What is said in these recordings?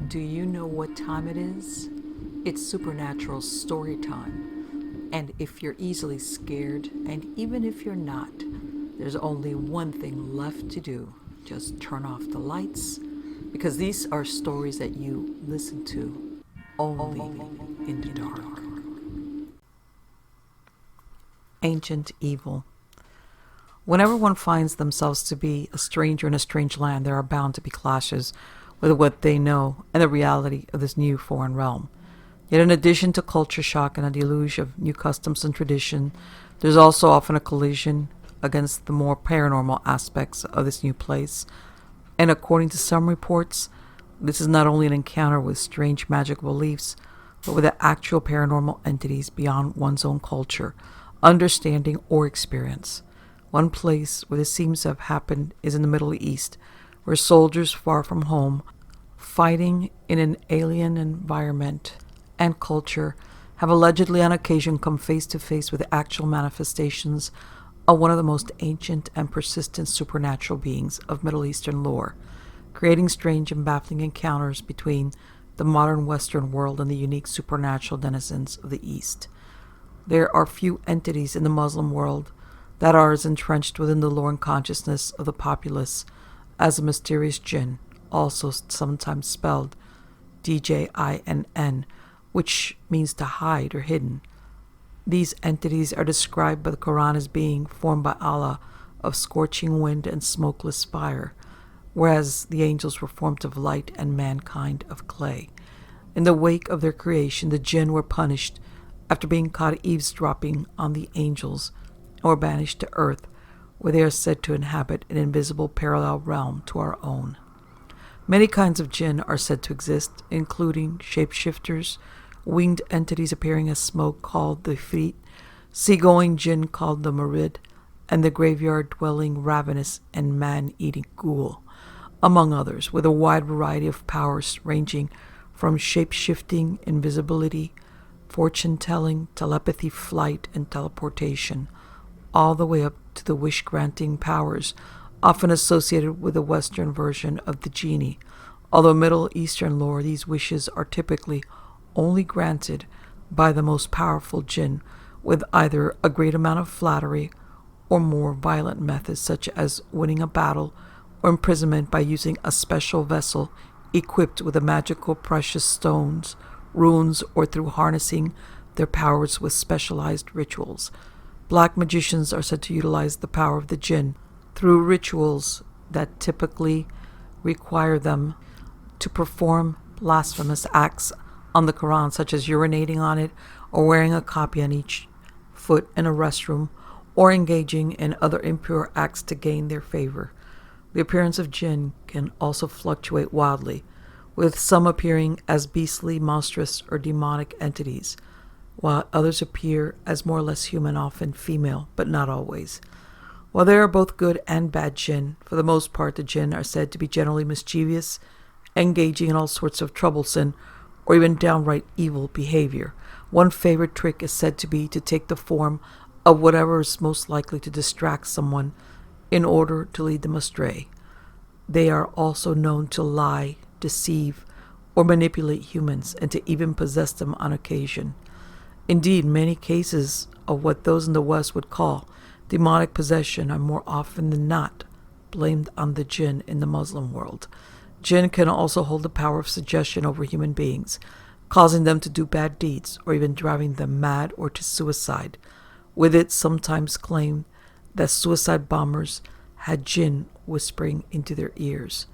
Do you know what time it is? It's supernatural story time. And if you're easily scared, and even if you're not, there's only one thing left to do. Just turn off the lights, because these are stories that you listen to only in the dark. Ancient evil. Whenever one finds themselves to be a stranger in a strange land, there are bound to be clashes with what they know and the reality of this new foreign realm. Yet in addition to culture shock and a deluge of new customs and tradition, there's also often a collision against the more paranormal aspects of this new place. And according to some reports, this is not only an encounter with strange magical beliefs, but with the actual paranormal entities beyond one's own culture, understanding, or experience. One place where this seems to have happened is in the Middle East, where soldiers far from home, fighting in an alien environment and culture, have allegedly on occasion come face to face with actual manifestations of one of the most ancient and persistent supernatural beings of Middle Eastern lore, creating strange and baffling encounters between the modern Western world and the unique supernatural denizens of the East. There are few entities in the Muslim world that are as entrenched within the lore and consciousness of the populace as the mysterious Djinn, also sometimes spelled Djinn, which means to hide or hidden. These entities are described by the Quran as being formed by Allah of scorching wind and smokeless fire, whereas the angels were formed of light and mankind of clay. In the wake of their creation, the Jinn were punished after being caught eavesdropping on the angels, or banished to earth, where they are said to inhabit an invisible parallel realm to our own. Many kinds of Jinn are said to exist, including shapeshifters, winged entities appearing as smoke called the Ifrit, seagoing Jinn called the Marid, and the graveyard-dwelling ravenous and man-eating Ghoul, among others, with a wide variety of powers ranging from shape-shifting, invisibility, fortune-telling, telepathy, flight, and teleportation, all the way up to the wish-granting powers often associated with the Western version of the genie. Although Middle Eastern lore, these wishes are typically only granted by the most powerful Jinn, with either a great amount of flattery or more violent methods, such as winning a battle or imprisonment by using a special vessel equipped with a magical precious stones, runes, or through harnessing their powers with specialized rituals. Black magicians are said to utilize the power of the Jinn through rituals that typically require them to perform blasphemous acts on the Quran, such as urinating on it, or wearing a copy on each foot in a restroom, or engaging in other impure acts to gain their favor. The appearance of Jinn can also fluctuate wildly, with some appearing as beastly, monstrous, or demonic entities, while others appear as more or less human, often female, but not always. While there are both good and bad Jinn, for the most part the Jinn are said to be generally mischievous, engaging in all sorts of troublesome or even downright evil behavior. One favorite trick is said to be to take the form of whatever is most likely to distract someone in order to lead them astray. They are also known to lie, deceive, or manipulate humans, and to even possess them on occasion. Indeed, many cases of what those in the West would call demonic possession are more often than not blamed on the Jinn in the Muslim world. Jinn can also hold the power of suggestion over human beings, causing them to do bad deeds or even driving them mad or to suicide, with it sometimes claimed that suicide bombers had Jinn whispering into their ears.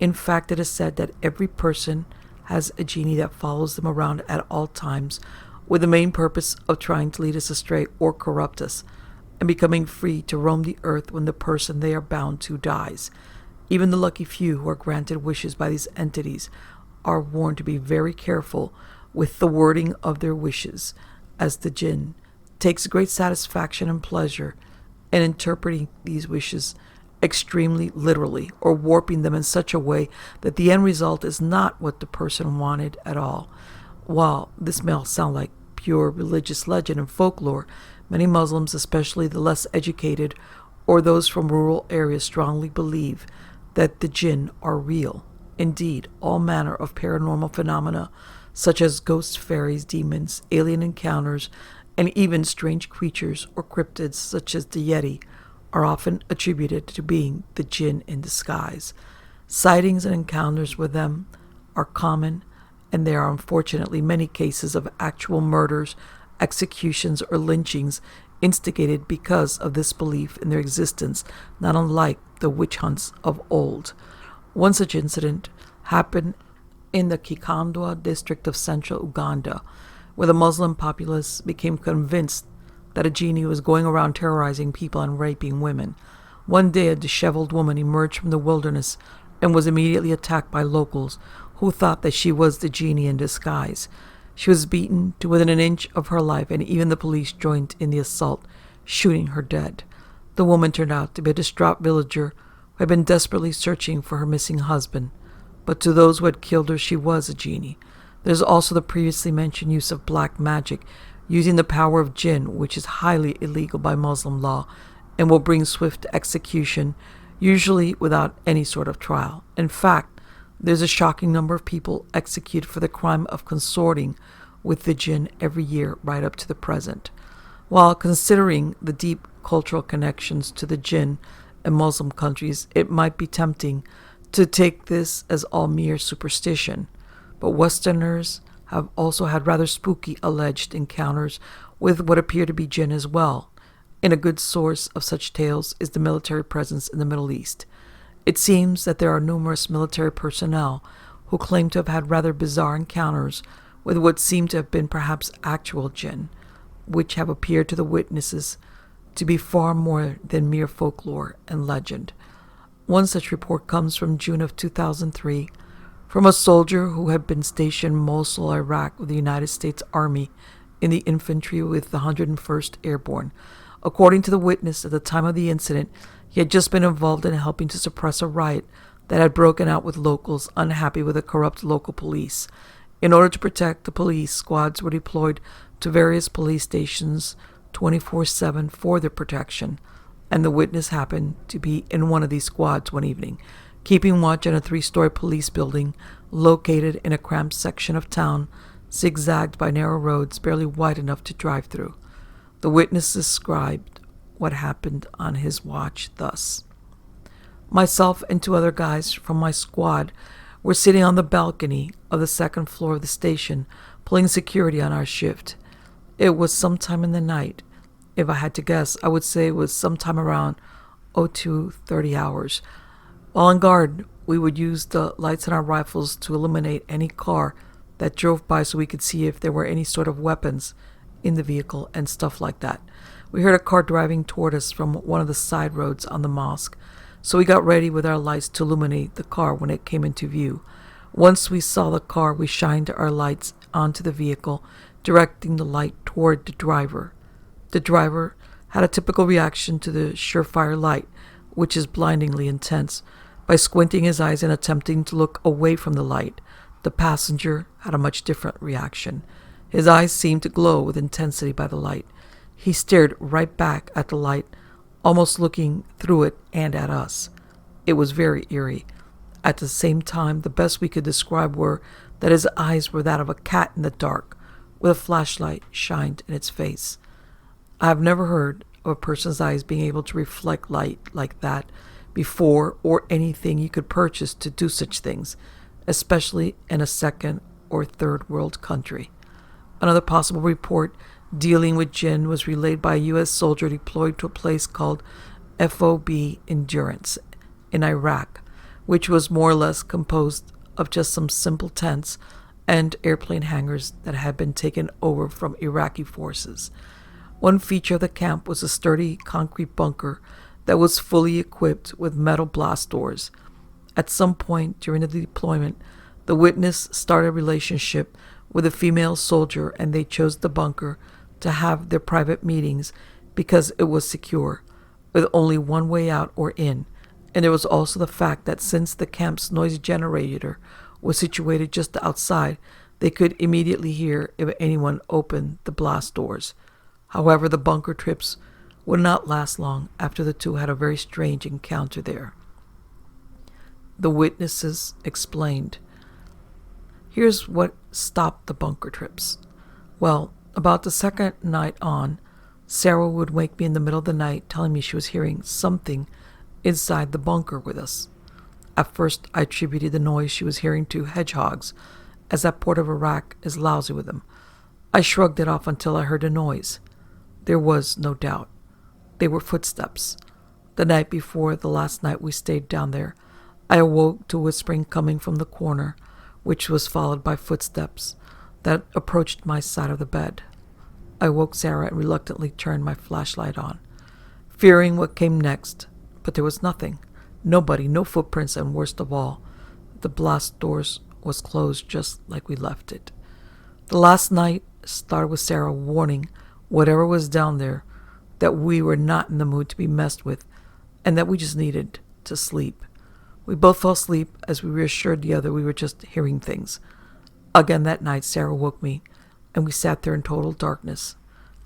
In fact, it is said that every person has a genie that follows them around at all times, with the main purpose of trying to lead us astray or corrupt us, and becoming free to roam the earth when the person they are bound to dies. Even the lucky few who are granted wishes by these entities are warned to be very careful with the wording of their wishes, as the Jinn takes great satisfaction and pleasure in interpreting these wishes extremely literally, or warping them in such a way that the end result is not what the person wanted at all. While this may all sound like pure religious legend and folklore, many Muslims, especially the less educated or those from rural areas, strongly believe that the Jinn are real. Indeed, all manner of paranormal phenomena, such as ghosts, fairies, demons, alien encounters, and even strange creatures or cryptids such as the Yeti, are often attributed to being the Djinn in disguise. Sightings and encounters with them are common, and there are unfortunately many cases of actual murders, executions, or lynchings instigated because of this belief in their existence, not unlike the witch hunts of old. One such incident happened in the Kikandwa district of central Uganda, where the Muslim populace became convinced that a genie was going around terrorizing people and raping women. One day, a disheveled woman emerged from the wilderness and was immediately attacked by locals who thought that she was the genie in disguise. She was beaten to within an inch of her life, and even the police joined in the assault, shooting her dead. The woman turned out to be a distraught villager who had been desperately searching for her missing husband. But to those who had killed her, she was a genie. There's also the previously mentioned use of black magic, using the power of Djinn, which is highly illegal by Muslim law and will bring swift execution, usually without any sort of trial. In fact, there's a shocking number of people executed for the crime of consorting with the Djinn every year right up to the present. While considering the deep cultural connections to the Djinn in Muslim countries, it might be tempting to take this as all mere superstition, but Westerners have also had rather spooky alleged encounters with what appear to be Djinn as well, and a good source of such tales is the military presence in the Middle East. It seems that there are numerous military personnel who claim to have had rather bizarre encounters with what seem to have been perhaps actual Djinn, which have appeared to the witnesses to be far more than mere folklore and legend. One such report comes from June of 2003 from a soldier who had been stationed in Mosul, Iraq, with the United States Army in the infantry with the 101st Airborne. According to the witness, at the time of the incident, he had just been involved in helping to suppress a riot that had broken out with locals unhappy with the corrupt local police. In order to protect the police, squads were deployed to various police stations 24/7 for their protection, and the witness happened to be in one of these squads one evening, keeping watch on a 3-story police building located in a cramped section of town, zigzagged by narrow roads barely wide enough to drive through. The witness described what happened on his watch thus. Myself and 2 other guys from my squad were sitting on the balcony of the 2nd floor of the station, pulling security on our shift. It was sometime in the night. If I had to guess, I would say it was sometime around 02:30 hours. While on guard, we would use the lights on our rifles to illuminate any car that drove by so we could see if there were any sort of weapons in the vehicle and stuff like that. We heard a car driving toward us from one of the side roads on the mosque, so we got ready with our lights to illuminate the car when it came into view. Once we saw the car, we shined our lights onto the vehicle, directing the light toward the driver. The driver had a typical reaction to the surefire light, which is blindingly intense, by squinting his eyes and attempting to look away from the light. The passenger had a much different reaction. His eyes seemed to glow with intensity by the light. He stared right back at the light, almost looking through it and at us. It was very eerie. At the same time, the best we could describe were that his eyes were that of a cat in the dark, with a flashlight shined in its face. I have never heard of a person's eyes being able to reflect light like that before, or anything you could purchase to do such things, especially in a 2nd or 3rd world country. Another possible report dealing with Djinn was relayed by a U.S. soldier deployed to a place called FOB Endurance in Iraq, which was more or less composed of just some simple tents and airplane hangars that had been taken over from Iraqi forces. One feature of the camp was a sturdy concrete bunker that was fully equipped with metal blast doors. At some point during the deployment, the witness started a relationship with a female soldier, and they chose the bunker to have their private meetings because it was secure, with only one way out or in. And there was also the fact that since the camp's noise generator was situated just outside, they could immediately hear if anyone opened the blast doors. However, the bunker trips would not last long after the 2 had a very strange encounter there. The witnesses explained. Here's what stopped the bunker trips. Well, about the second night on, Sarah would wake me in the middle of the night telling me she was hearing something inside the bunker with us. At first, I attributed the noise she was hearing to hedgehogs, as that port of Iraq is lousy with them. I shrugged it off until I heard a noise. There was no doubt. They were footsteps. The night before the last night we stayed down there, I awoke to whispering coming from the corner, which was followed by footsteps that approached my side of the bed. I woke Sarah and reluctantly turned my flashlight on, fearing what came next, but there was nothing. Nobody, no footprints, and worst of all, the blast doors was closed just like we left it. The last night started with Sarah warning whatever was down there that we were not in the mood to be messed with and that we just needed to sleep. We both fell asleep as we reassured the other we were just hearing things. Again that night, Sarah woke me, and we sat there in total darkness,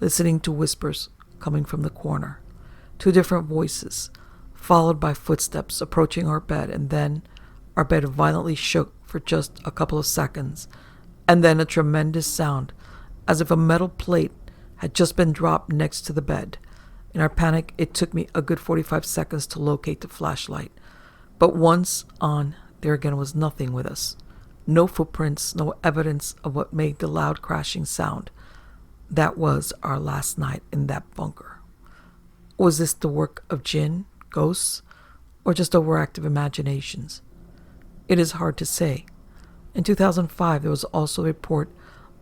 listening to whispers coming from the corner. 2 different voices, followed by footsteps approaching our bed, and then our bed violently shook for just a couple of seconds, and then a tremendous sound, as if a metal plate had just been dropped next to the bed. In our panic, it took me a good 45 seconds to locate the flashlight. But once on, there again was nothing with us. No footprints, no evidence of what made the loud crashing sound. That was our last night in that bunker. Was this the work of Djinn, ghosts, or just overactive imaginations? It is hard to say. In 2005, there was also a report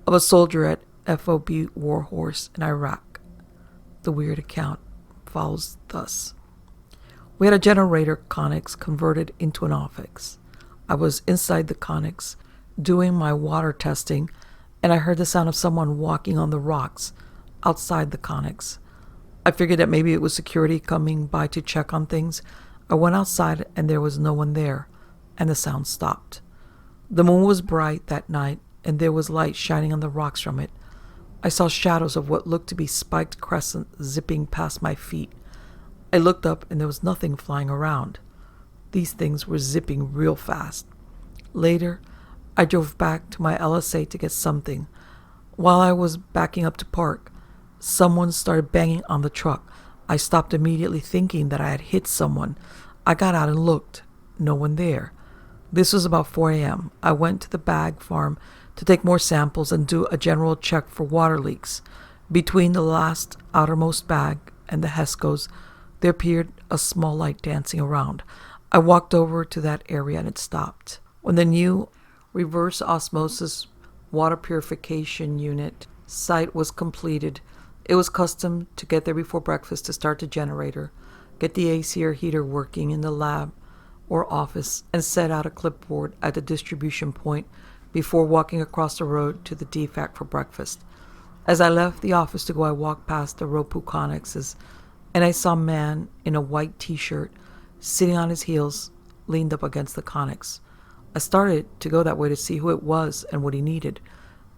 of a soldier at FOB Warhorse in Iraq. The weird account follows thus. We had a generator Connex converted into an office. I was inside the Connex doing my water testing, and I heard the sound of someone walking on the rocks outside the Connex. I figured that maybe it was security coming by to check on things. I went outside and there was no one there, and the sound stopped. The moon was bright that night, and there was light shining on the rocks from it. I saw shadows of what looked to be spiked crescent zipping past my feet. I looked up and there was nothing flying around. These things were zipping real fast. Later, I drove back to my LSA to get something. While I was backing up to park, someone started banging on the truck. I stopped immediately thinking that I had hit someone. I got out and looked. No one there. This was about 4 a.m. I went to the bag farm to take more samples and do a general check for water leaks. Between the last outermost bag and the HESCOs, there appeared a small light dancing around. I walked over to that area and it stopped. When the new reverse osmosis water purification unit site was completed, it was custom to get there before breakfast to start the generator, get the AC or heater working in the lab or office, and set out a clipboard at the distribution point before walking across the road to the DFAC for breakfast. As I left the office to go, I walked past the Roku Connexes, and I saw a man in a white t-shirt sitting on his heels, leaned up against the Connex. I started to go that way to see who it was and what he needed,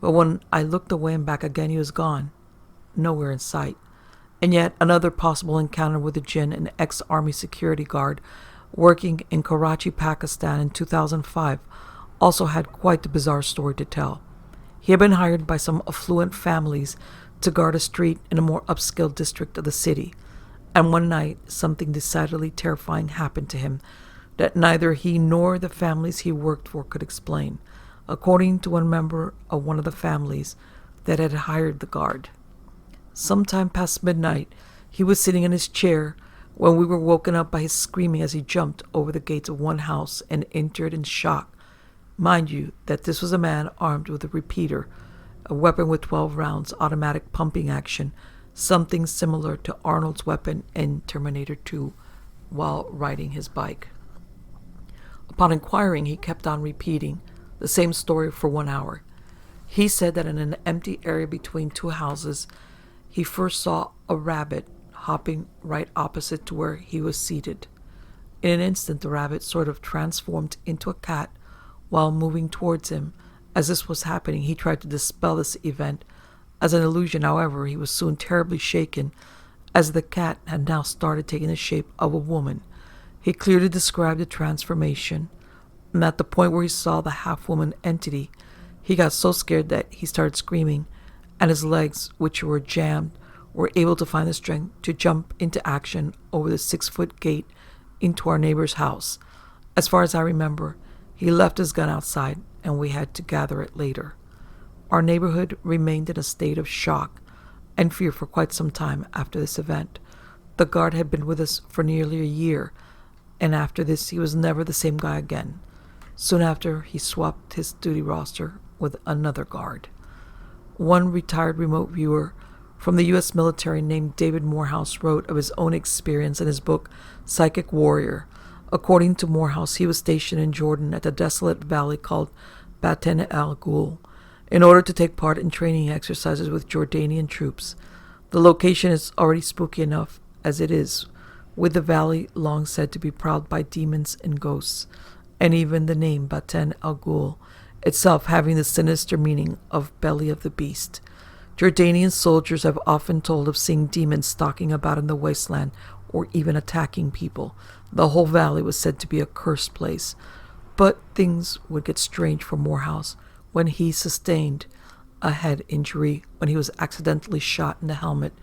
but when I looked away and back again, he was gone, nowhere in sight. And yet another possible encounter with a Djinn, an ex-army security guard working in Karachi, Pakistan in 2005, also had quite the bizarre story to tell. He had been hired by some affluent families to guard a street in a more upscale district of the city, and one night something decidedly terrifying happened to him that neither he nor the families he worked for could explain, according to one member of one of the families that had hired the guard. Sometime past midnight, he was sitting in his chair when we were woken up by his screaming as he jumped over the gates of one house and entered in shock. Mind you, that this was a man armed with a repeater, a weapon with 12 rounds, automatic pumping action, something similar to Arnold's weapon in Terminator 2, while riding his bike. Upon inquiring, he kept on repeating the same story for 1 hour. He said that in an empty area between 2 houses, he first saw a rabbit hopping right opposite to where he was seated. In an instant, the rabbit sort of transformed into a cat while moving towards him. As this was happening, he tried to dispel this event as an illusion. However, he was soon terribly shaken as the cat had now started taking the shape of a woman. He clearly described the transformation. And at the point where he saw the half-woman entity, he got so scared that he started screaming, and his legs, which were jammed, were able to find the strength to jump into action over the 6-foot gate into our neighbor's house. As far as I remember, he left his gun outside, and we had to gather it later. Our neighborhood remained in a state of shock and fear for quite some time after this event. The guard had been with us for nearly a year, and after this he was never the same guy again. Soon after, he swapped his duty roster with another guard. One retired remote viewer from the U.S. military named David Morehouse wrote of his own experience in his book, Psychic Warrior. According to Morehouse, he was stationed in Jordan at a desolate valley called Baten el-Ghul in order to take part in training exercises with Jordanian troops. The location is already spooky enough as it is, with the valley long said to be prowled by demons and ghosts, and even the name Baten el-Ghul itself having the sinister meaning of belly of the beast. Jordanian soldiers have often told of seeing demons stalking about in the wasteland or even attacking people. The whole valley was said to be a cursed place. But things would get strange for Morehouse when he sustained a head injury when he was accidentally shot in the helmet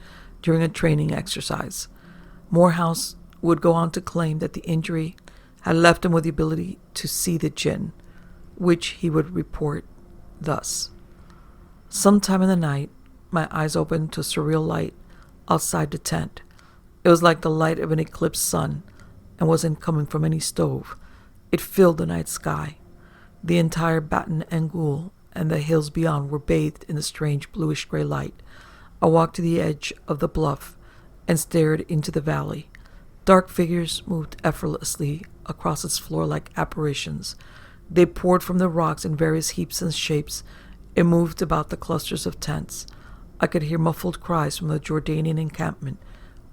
during a training exercise. Morehouse would go on to claim that the injury had left him with the ability to see the Djinn, which he would report thus. Sometime in the night, my eyes opened to a surreal light outside the tent. It was like the light of an eclipsed sun and wasn't coming from any stove. It filled the night sky. The entire Baton and Ghul and the hills beyond were bathed in the strange bluish-gray light. I walked to the edge of the bluff and stared into the valley. Dark figures moved effortlessly across its floor like apparitions. They poured from the rocks in various heaps and shapes and moved about the clusters of tents. I could hear muffled cries from the Jordanian encampment,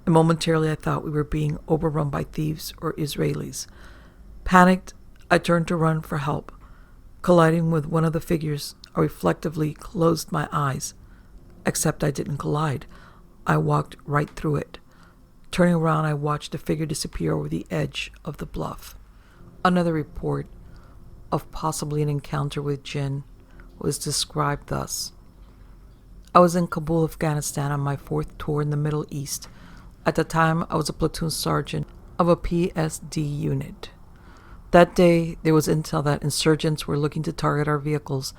and momentarily I thought we were being overrun by thieves or Israelis. Panicked, I turned to run for help. Colliding with one of the figures, I reflectively closed my eyes. Except I didn't collide. I walked right through it. Turning around, I watched the figure disappear over the edge of the bluff. Another report of possibly an encounter with Djinn was described thus. I was in Kabul, Afghanistan on my 4th tour in the Middle East. At the time, I was a platoon sergeant of a PSD unit. That day, there was intel that insurgents were looking to target our vehicles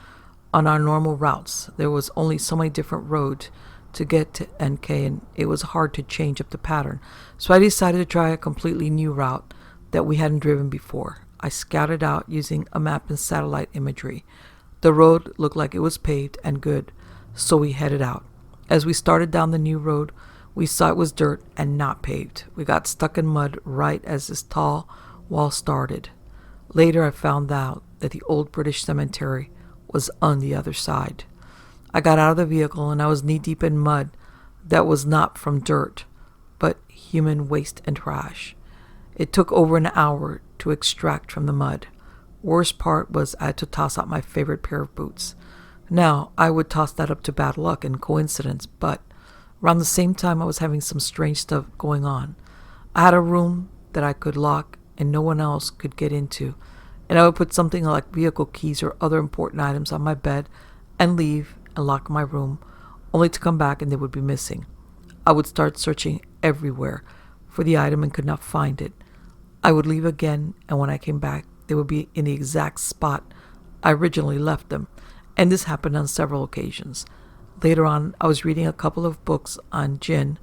on our normal routes. There was only so many different roads to get to NK, and it was hard to change up the pattern. So I decided to try a completely new route that we hadn't driven before. I scouted out using a map and satellite imagery. The road looked like it was paved and good, so we headed out. As we started down the new road, we saw it was dirt and not paved. We got stuck in mud right as this tall wall started. Later, I found out that the old British cemetery was on the other side. I got out of the vehicle and I was knee-deep in mud that was not from dirt, but human waste and trash. It took over an hour to extract from the mud. Worst part was I had to toss out my favorite pair of boots. Now, I would toss that up to bad luck and coincidence, but around the same time I was having some strange stuff going on. I had a room that I could lock and no one else could get into, and I would put something like vehicle keys or other important items on my bed and leave and lock my room, only to come back and they would be missing. I would start searching everywhere for the item and could not find it. I would leave again, and when I came back, they would be in the exact spot I originally left them, and this happened on several occasions. Later on, I was reading a couple of books on Djinn,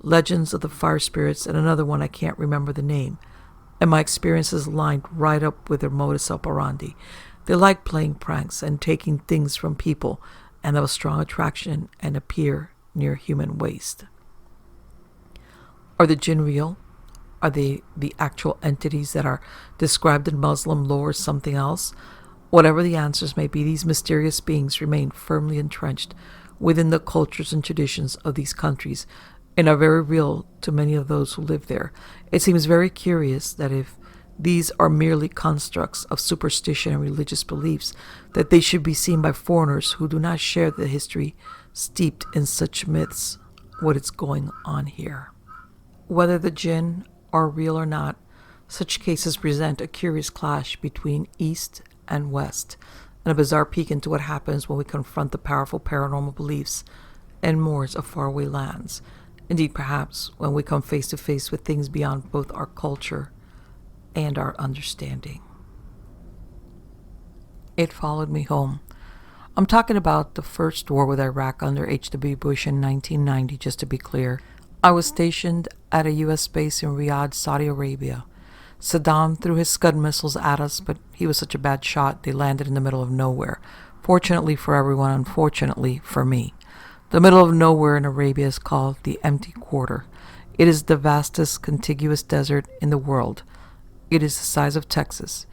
Legends of the Fire Spirits, and another one I can't remember the name, and my experiences lined right up with their modus operandi. They like playing pranks and taking things from people, and have a strong attraction and appear near human waste. Are the Djinn real? Are they the actual entities that are described in Muslim lore or something else? Whatever the answers may be, these mysterious beings remain firmly entrenched within the cultures and traditions of these countries and are very real to many of those who live there. It seems very curious that if these are merely constructs of superstition and religious beliefs, that they should be seen by foreigners who do not share the history steeped in such myths. What is going on here? Whether the Djinn are real or not, Such cases present a curious clash between East and West, and a bizarre peek into what happens when we confront the powerful paranormal beliefs and mores of faraway lands. Indeed, perhaps when we come face to face with things beyond both our culture and our understanding. It followed me home. I'm talking about the first war with Iraq under H.W. Bush in 1990, just to be clear. I was stationed at a U.S. base in Riyadh, Saudi Arabia. Saddam threw his Scud missiles at us, but he was such a bad shot they landed in the middle of nowhere. Fortunately for everyone, unfortunately for me. The middle of nowhere in Arabia is called the Empty Quarter. It is the vastest contiguous desert in the world. It is the size of Texas.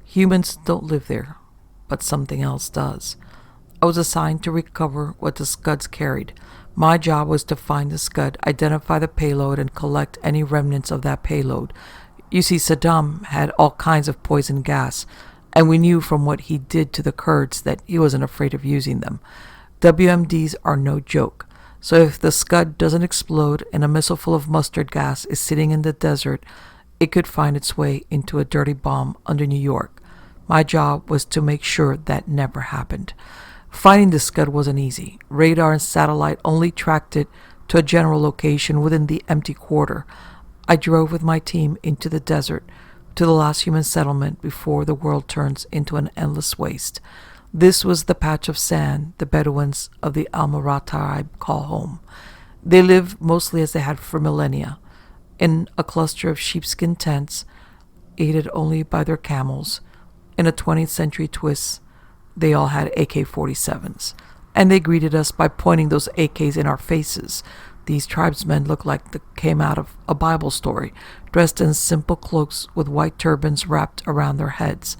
Humans don't live there, but something else does. I was assigned to recover what the Scuds carried. My job was to find the Scud, identify the payload, and collect any remnants of that payload. You see, Saddam had all kinds of poison gas, and we knew from what he did to the Kurds that he wasn't afraid of using them. WMDs are no joke, so if the Scud doesn't explode and a missile full of mustard gas is sitting in the desert, it could find its way into a dirty bomb under New York. My job was to make sure that never happened. Finding the Scud wasn't easy. Radar and satellite only tracked it to a general location within the Empty Quarter. I drove with my team into the desert, to the last human settlement before the world turns into an endless waste. This was the patch of sand the Bedouins of the Al-Mara tribe call home. They lived mostly as they had for millennia, in a cluster of sheepskin tents, aided only by their camels. In a 20th century twist, they all had AK-47s, and they greeted us by pointing those AKs in our faces. These tribesmen looked like they came out of a Bible story, dressed in simple cloaks with white turbans wrapped around their heads.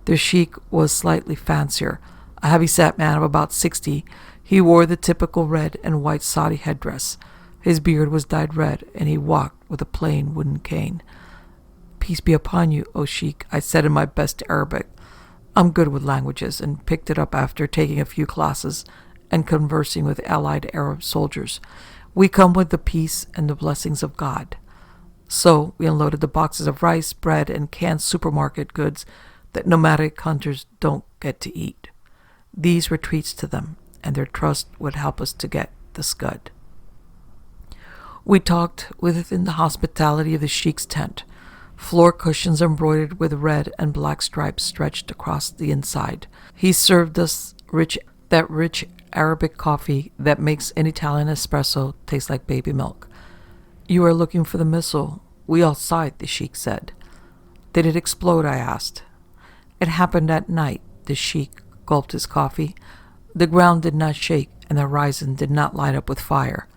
Their sheik was slightly fancier, a heavy-set man of about 60. He wore the typical red and white Saudi headdress. His beard was dyed red, and he walked with a plain wooden cane. "Peace be upon you, O sheik," I said in my best Arabic. I'm good with languages and picked it up after taking a few classes and conversing with allied Arab soldiers. We come with the peace and the blessings of God. So we unloaded the boxes of rice, bread, and canned supermarket goods that nomadic hunters don't get to eat. These were treats to them, and their trust would help us to get the Scud. We talked within the hospitality of the sheik's tent. Floor cushions embroidered with red and black stripes stretched across the inside. He served us rich Arabic coffee that makes an Italian espresso taste like baby milk. "You are looking for the missile. We all saw it," the sheik said. "Did it explode?" I asked. "It happened at night." The sheik gulped his coffee. "The ground did not shake, and the horizon did not light up with fire."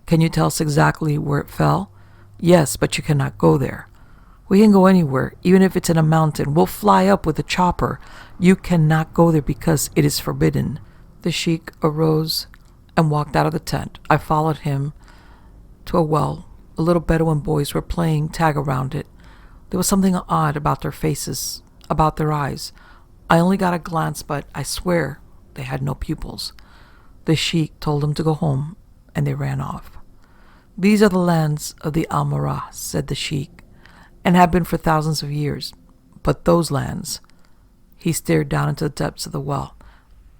"Can you tell us exactly where it fell?" "Yes, but you cannot go there." "We can go anywhere, even if it's in a mountain. We'll fly up with a chopper." "You cannot go there because it is forbidden." The sheik arose and walked out of the tent. I followed him to a well. The little Bedouin boys were playing tag around it. There was something odd about their faces, about their eyes. I only got a glance, but I swear they had no pupils. The sheik told them to go home, and they ran off. "These are the lands of the Al-Mara," said the sheik, "and have been for thousands of years. But those lands—" He stared down into the depths of the well.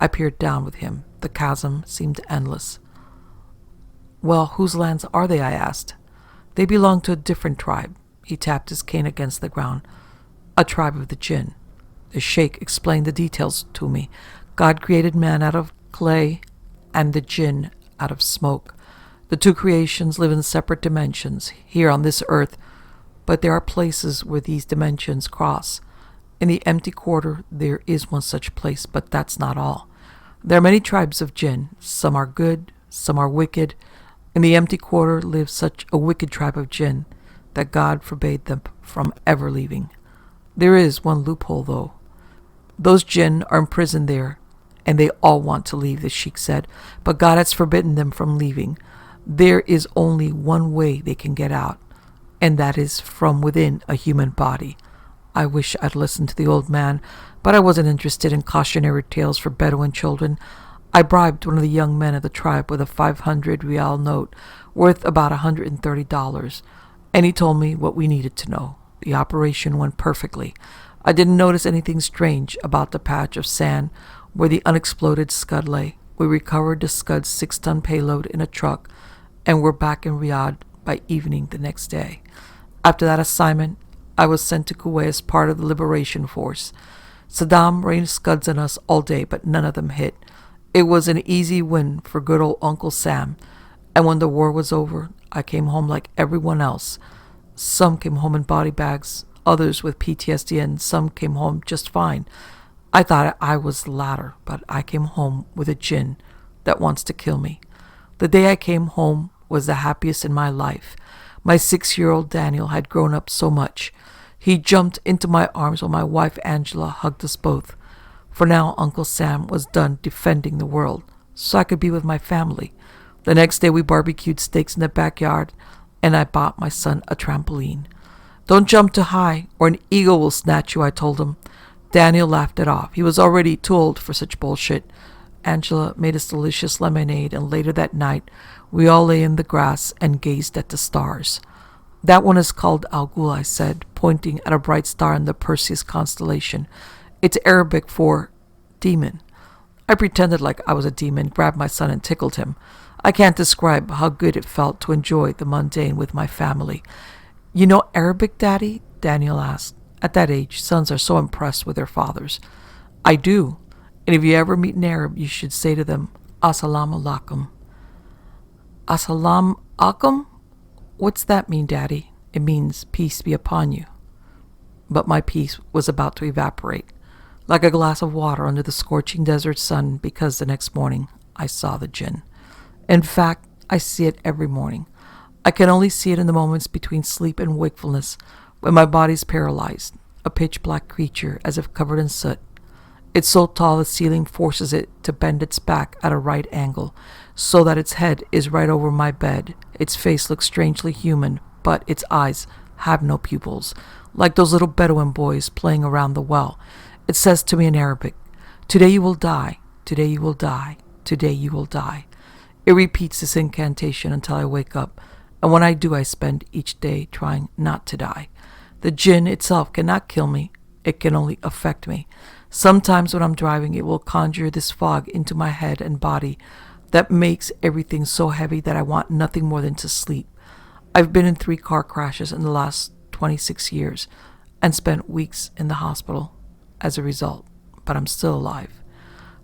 I peered down with him. The chasm seemed endless. "Well, whose lands are they?" I asked. "They belong to a different tribe." He tapped his cane against the ground. "A tribe of the Djinn." The sheikh explained the details to me. God created man out of clay and the Djinn out of smoke. The two creations live in separate dimensions here on this earth, but there are places where these dimensions cross. In the Empty Quarter, there is one such place, but that's not all. There are many tribes of Djinn. Some are good, some are wicked. In the Empty Quarter lives such a wicked tribe of Djinn that God forbade them from ever leaving. There is one loophole, though. Those Djinn are imprisoned there, and they all want to leave, the sheik said, but God has forbidden them from leaving. There is only one way they can get out, and that is from within a human body. I wish I'd listened to the old man, but I wasn't interested in cautionary tales for Bedouin children. I bribed one of the young men of the tribe with a 500 rial note worth about $130, and he told me what we needed to know. The operation went perfectly. I didn't notice anything strange about the patch of sand where the unexploded Scud lay. We recovered the Scud's 6-ton payload in a truck and were back in Riyadh by evening the next day. After that assignment, I was sent to Kuwait as part of the Liberation Force. Saddam rained Scuds on us all day, but none of them hit. It was an easy win for good old Uncle Sam, and when the war was over, I came home like everyone else. Some came home in body bags, others with PTSD, and some came home just fine. I thought I was the latter, but I came home with a Djinn that wants to kill me. The day I came home was the happiest in my life. My 6-year-old Daniel had grown up so much. He jumped into my arms while my wife Angela hugged us both. For now, Uncle Sam was done defending the world, so I could be with my family. The next day we barbecued steaks in the backyard, and I bought my son a trampoline. "Don't jump too high, or an eagle will snatch you," I told him. Daniel laughed it off. He was already too old for such bullshit. Angela made us delicious lemonade, and later that night, we all lay in the grass and gazed at the stars. "That one is called Al Ghul," I said, pointing at a bright star in the Perseus constellation. "It's Arabic for demon." I pretended like I was a demon, grabbed my son and tickled him. I can't describe how good it felt to enjoy the mundane with my family. "You know Arabic, Daddy?" Daniel asked. At that age, sons are so impressed with their fathers. "I do. And if you ever meet an Arab, you should say to them, Assalamu alaikum." "Assalam alaikum? What's that mean, Daddy?" "It means peace be upon you." But my peace was about to evaporate, like a glass of water under the scorching desert sun, because the next morning I saw the Djinn. In fact, I see it every morning. I can only see it in the moments between sleep and wakefulness, when my body's paralyzed, a pitch-black creature as if covered in soot. It's so tall the ceiling forces it to bend its back at a right angle, so that its head is right over my bed. Its face looks strangely human, but its eyes have no pupils, like those little Bedouin boys playing around the well. It says to me in Arabic, "Today you will die, today you will die, today you will die." It repeats this incantation until I wake up, and when I do, I spend each day trying not to die. The Djinn itself cannot kill me, it can only affect me. Sometimes when I'm driving, it will conjure this fog into my head and body that makes everything so heavy that I want nothing more than to sleep. I've been in 3 car crashes in the last 26 years and spent weeks in the hospital as a result, but I'm still alive.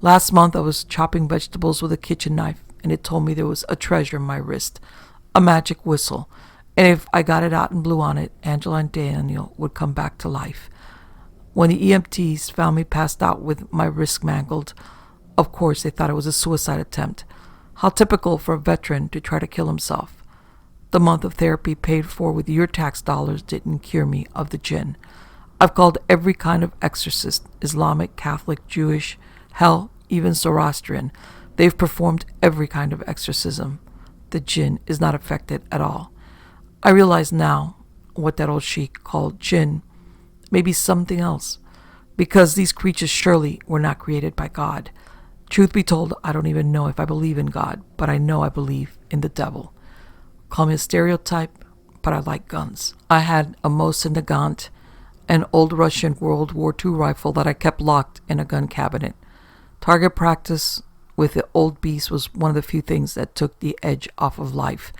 Last month I was chopping vegetables with a kitchen knife, and it told me there was a treasure in my wrist, a magic whistle, and if I got it out and blew on it, Angela and Daniel would come back to life. When the EMTs found me passed out with my wrist mangled, of course they thought it was a suicide attempt. How typical for a veteran to try to kill himself. The month of therapy paid for with your tax dollars didn't cure me of the Djinn. I've called every kind of exorcist, Islamic, Catholic, Jewish, hell, even Zoroastrian. They've performed every kind of exorcism. The Djinn is not affected at all. I realize now what that old sheikh called Djinn may be something else, because these creatures surely were not created by God. Truth be told, I don't even know if I believe in God, but I know I believe in the devil. Call me a stereotype, but I like guns. I had a Mosin Nagant, an old Russian World War II rifle that I kept locked in a gun cabinet. Target practice with the old beast was one of the few things that took the edge off of life.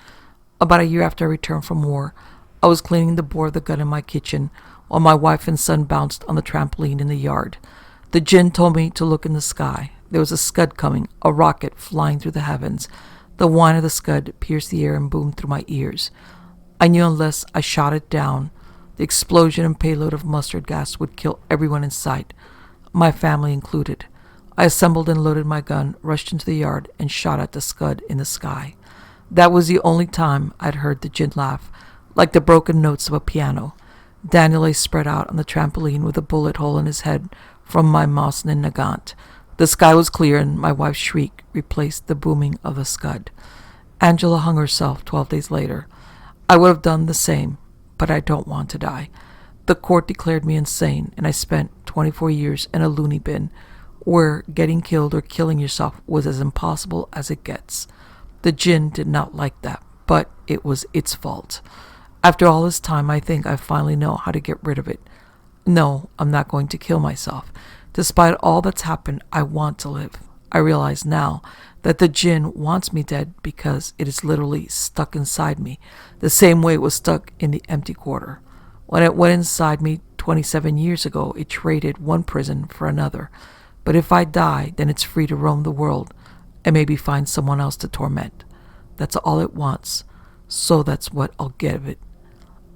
About a year after I returned from war, I was cleaning the bore of the gun in my kitchen while my wife and son bounced on the trampoline in the yard. The Djinn told me to look in the sky. There was a Scud coming, a rocket flying through the heavens. The whine of the Scud pierced the air and boomed through my ears. I knew unless I shot it down, the explosion and payload of mustard gas would kill everyone in sight, my family included. I assembled and loaded my gun, rushed into the yard, and shot at the Scud in the sky. That was the only time I'd heard the Djinn laugh, like the broken notes of a piano. Daniel lay spread out on the trampoline with a bullet hole in his head from my Mosin Nagant. The sky was clear, and my wife's shriek replaced the booming of the Scud. Angela hung herself 12 days later. I would have done the same, but I don't want to die. The court declared me insane, and I spent 24 years in a loony bin, where getting killed or killing yourself was as impossible as it gets. The Djinn did not like that, but it was its fault. After all this time, I think I finally know how to get rid of it. No, I'm not going to kill myself. Despite all that's happened, I want to live. I realize now that the Djinn wants me dead because it is literally stuck inside me, the same way it was stuck in the empty quarter. When it went inside me 27 years ago, it traded one prison for another. But if I die, then it's free to roam the world and maybe find someone else to torment. That's all it wants, so that's what I'll get of it.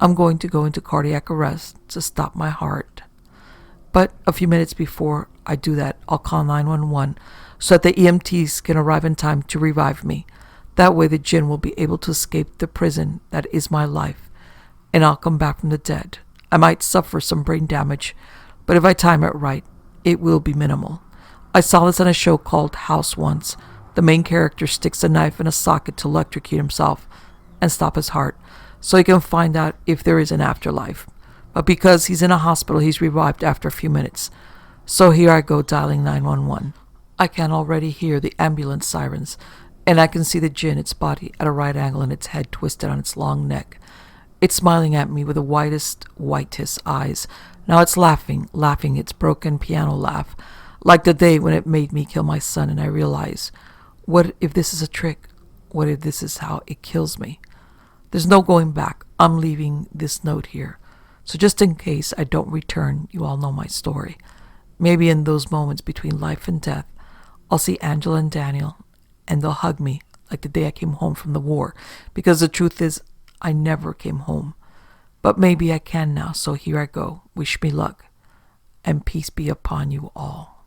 I'm going to go into cardiac arrest to stop my heart. But a few minutes before I do that, I'll call 911 so that the EMTs can arrive in time to revive me. That way the Djinn will be able to escape the prison that is my life, and I'll come back from the dead. I might suffer some brain damage, but if I time it right, it will be minimal. I saw this on a show called House once. The main character sticks a knife in a socket to electrocute himself and stop his heart, so he can find out if there is an afterlife. But because he's in a hospital, he's revived after a few minutes. So here I go dialing 911. I can already hear the ambulance sirens, and I can see the Djinn, its body at a right angle and its head twisted on its long neck. It's smiling at me with the whitest eyes. Now it's laughing its broken piano laugh, like the day when it made me kill my son, and I realize, what if this is a trick? What if this is how it kills me? There's no going back. I'm leaving this note here. So just in case I don't return, you all know my story. Maybe in those moments between life and death, I'll see Angela and Daniel, and they'll hug me like the day I came home from the war, because the truth is, I never came home. But maybe I can now, so here I go. Wish me luck, and peace be upon you all.